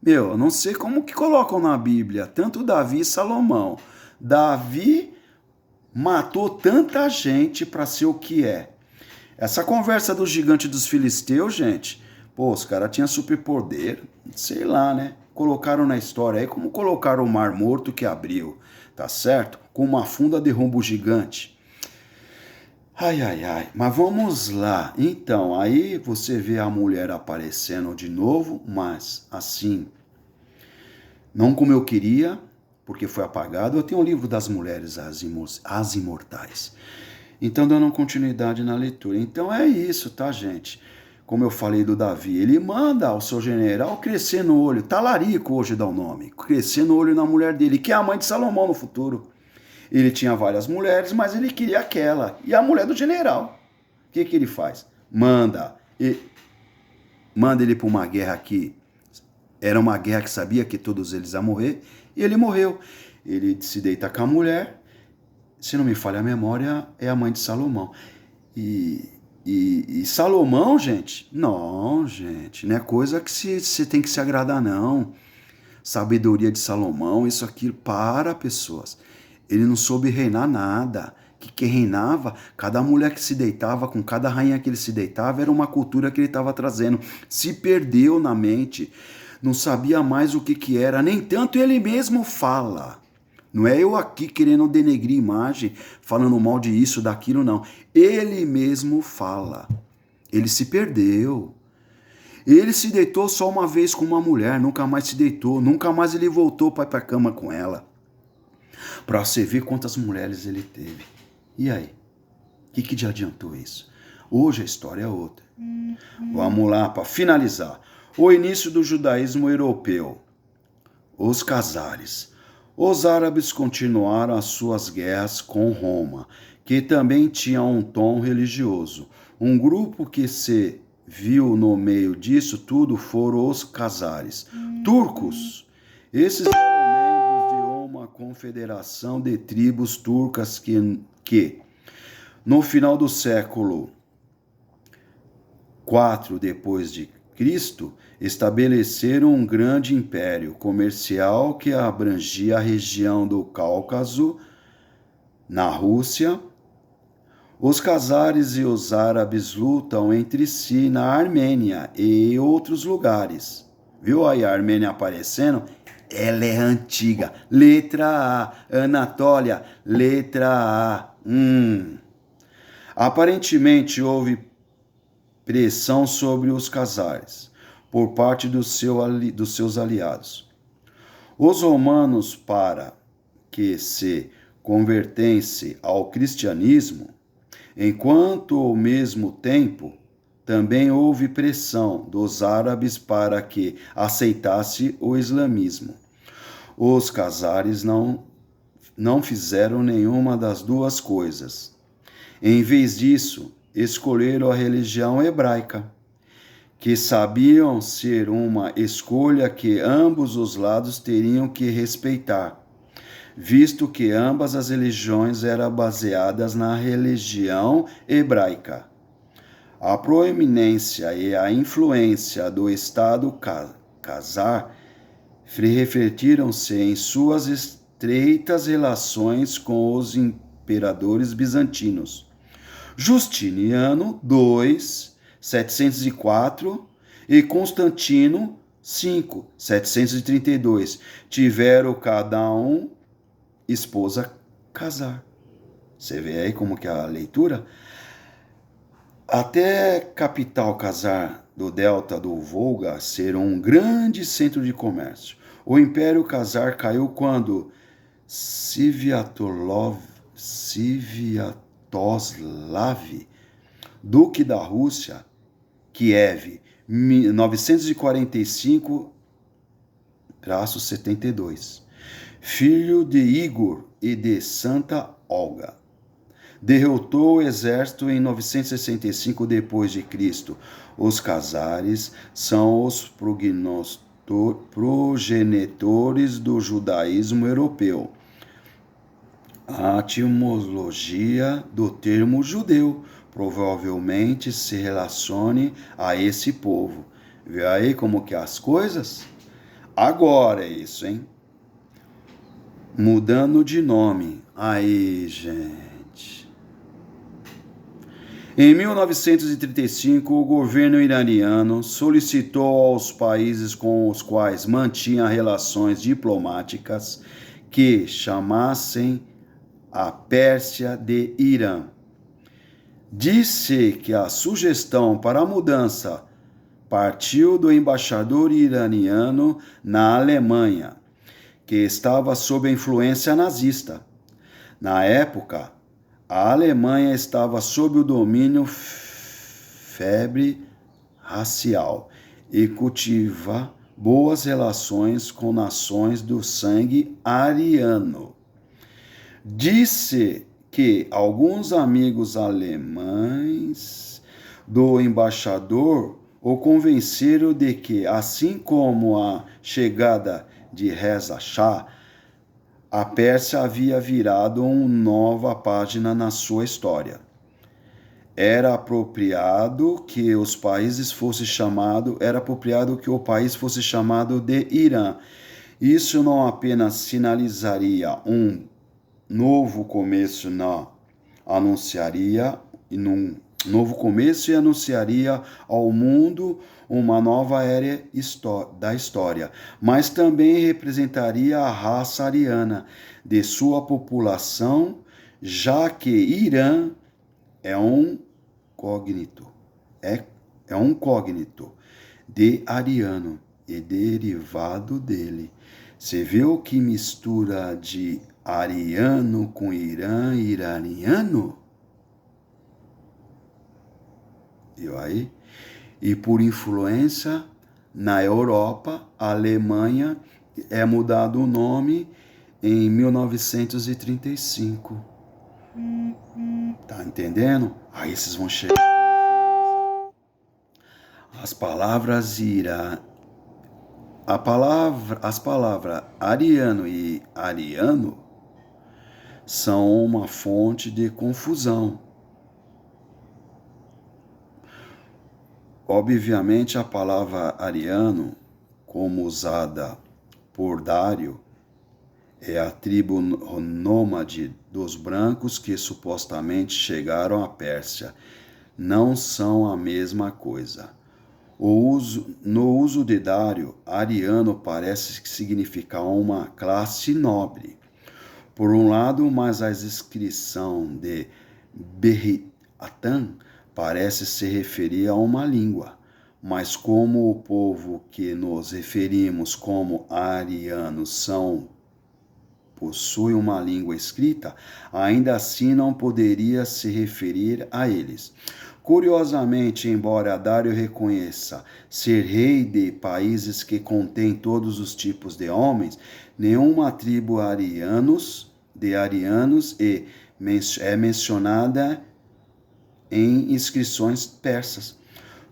eu não sei como que colocam na Bíblia, tanto Davi e Salomão. Davi matou tanta gente para ser o que é. Essa conversa do gigante dos filisteus, gente, pô, os caras tinham superpoder, sei lá, né? Colocaram na história aí como colocaram o Mar Morto que abriu, tá certo? Com uma funda derruba o gigante. Ai, ai, ai. Mas vamos lá. Então, aí você vê a mulher aparecendo de novo, mas assim, não como eu queria, porque foi apagado. Eu tenho o livro das mulheres, as imortais. Então, dando continuidade na leitura. Então, é isso, tá, gente? Como eu falei do Davi, ele manda ao seu general crescer no olho. Talarico hoje dá o nome. Crescer no olho na mulher dele, que é a mãe de Salomão no futuro. Ele tinha várias mulheres, mas ele queria aquela. E a mulher do general. O que ele faz? Manda ele para uma guerra que era uma guerra que sabia que todos eles iam morrer. E ele morreu. Ele se deita com a mulher. Se não me falha a memória, é a mãe de Salomão. E Salomão, gente, não é coisa que você tem que se agradar, não. Sabedoria de Salomão, isso aqui para pessoas. Ele não soube reinar nada. Que reinava, cada mulher que se deitava, com cada rainha que ele se deitava, era uma cultura que ele estava trazendo. Se perdeu na mente. não sabia mais o que era, nem tanto ele mesmo fala. Não é eu aqui querendo denegrir imagem, falando mal de isso, daquilo, não. Ele mesmo fala. Ele se perdeu. Ele se deitou só uma vez com uma mulher, nunca mais se deitou, nunca mais ele voltou para ir para a cama com ela. Para você ver quantas mulheres ele teve. E aí? O que adiantou isso? Hoje a história é outra. Vamos lá, para finalizar. O início do judaísmo europeu. Os casares. Os árabes continuaram as suas guerras com Roma, que também tinha um tom religioso. Um grupo que se viu no meio disso tudo foram os casares. Turcos. Esses eram membros de uma confederação de tribos turcas que no final do século IV depois de Cristo, estabeleceram um grande império comercial que abrangia a região do Cáucaso, na Rússia. Os casares e os árabes lutam entre si na Armênia e outros lugares. Viu aí a Armênia aparecendo? Ela é antiga. Letra A. Anatólia, letra A. Aparentemente houve pressão sobre os casares por parte dos seus aliados. Os romanos, para que se convertessem ao cristianismo, enquanto ao mesmo tempo também houve pressão dos árabes para que aceitasse o islamismo. Os casares não fizeram nenhuma das duas coisas. Em vez disso, escolheram a religião hebraica, que sabiam ser uma escolha que ambos os lados teriam que respeitar, visto que ambas as religiões eram baseadas na religião hebraica. A proeminência e a influência do Estado Khazar refletiram-se em suas estreitas relações com os imperadores bizantinos. Justiniano II, 704, e Constantino V, 732, tiveram cada um esposa casar. Você vê aí como que é a leitura? Até capital Khazar do delta do Volga ser um grande centro de comércio. O Império Khazar caiu quando Sviatoslav, duque da Rússia, Kiev, 945-72, filho de Igor e de Santa Olga, derrotou o exército em 965 d.C. Os casares são os progenitores do judaísmo europeu. A etimologia do termo judeu provavelmente se relacione a esse povo. Vê aí como que é as coisas? Agora é isso, hein? Mudando de nome. Aí, gente. Em 1935, o governo iraniano solicitou aos países com os quais mantinha relações diplomáticas que chamassem a Pérsia de Irã. Disse que a sugestão para a mudança partiu do embaixador iraniano na Alemanha, que estava sob a influência nazista. Na época, a Alemanha estava sob o domínio febre racial e cultiva boas relações com nações do sangue ariano. Disse que alguns amigos alemães do embaixador o convenceram de que, assim como a chegada de Reza Shah, a Pérsia havia virado uma nova página na sua história. Era apropriado que o país fosse chamado de Irã. Isso não apenas sinalizaria um novo começo, anunciaria novo começo e anunciaria ao mundo uma nova era da história, mas também representaria a raça ariana de sua população, já que Irã é um cognito, é um cognito de ariano e derivado dele. Você viu que mistura de ariano com Irã e iraniano? Viu aí? E por influência, na Europa, a Alemanha é mudado o nome em 1935. Tá entendendo? Aí vocês vão chegar. As palavras as palavras ariano e ariano são uma fonte de confusão. Obviamente, a palavra ariano, como usada por Dário, é a tribo nômade dos brancos que supostamente chegaram à Pérsia. Não são a mesma coisa. No uso de Dário, ariano parece significar uma classe nobre. Por um lado, mas a inscrição de Berriatan parece se referir a uma língua, mas como o povo que nos referimos como arianos possui uma língua escrita, ainda assim não poderia se referir a eles. Curiosamente, embora Dário reconheça ser rei de países que contêm todos os tipos de homens, nenhuma tribo de arianos é mencionada em inscrições persas,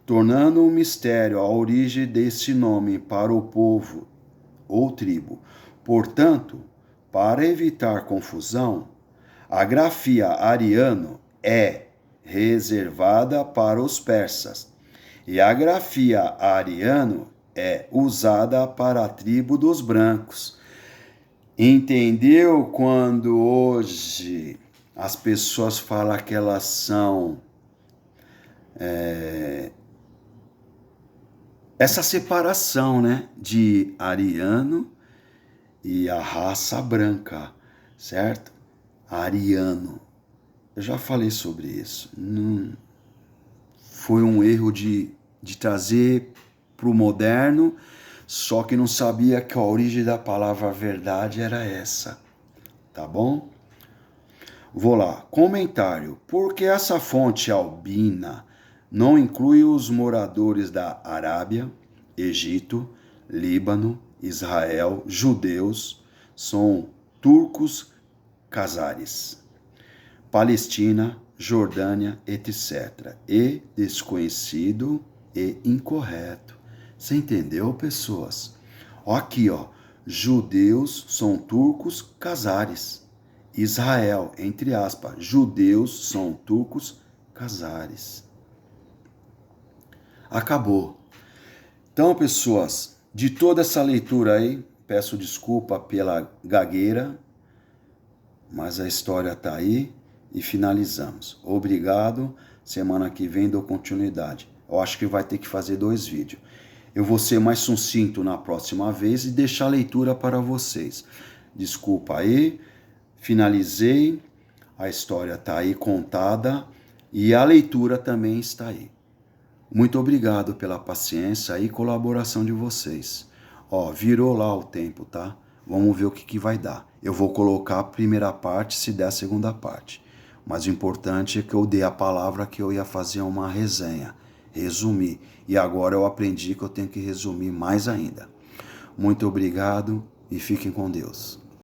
tornando um mistério a origem desse nome para o povo ou tribo. Portanto, para evitar confusão, a grafia ariano é reservada para os persas e a grafia ariano é usada para a tribo dos brancos. Entendeu quando hoje as pessoas falam que elas são essa separação, né, de ariano e a raça branca, certo? Ariano. Eu já falei sobre isso. Foi um erro de trazer para o moderno, só que não sabia que a origem da palavra verdade era essa. Tá bom? Vou lá. Comentário. Por que essa fonte albina não inclui os moradores da Arábia, Egito, Líbano, Israel, judeus, são turcos, cazares, Palestina, Jordânia, etc. E desconhecido e incorreto. Você entendeu, pessoas? Ó, aqui, ó. Judeus são turcos, cazares. Israel, entre aspas, judeus são turcos, cazares. Acabou. Então, pessoas, de toda essa leitura aí, peço desculpa pela gagueira, mas a história está aí e finalizamos. Obrigado. Semana que vem dou continuidade. Eu acho que vai ter que fazer 2 vídeos. Eu vou ser mais sucinto na próxima vez e deixar a leitura para vocês. Desculpa aí. Finalizei. A história está aí contada e a leitura também está aí. Muito obrigado pela paciência e colaboração de vocês. Ó, virou lá o tempo, tá? Vamos ver o que vai dar. Eu vou colocar a primeira parte se der a segunda parte. Mas o importante é que eu dei a palavra que eu ia fazer uma resenha, resumir. E agora eu aprendi que eu tenho que resumir mais ainda. Muito obrigado e fiquem com Deus.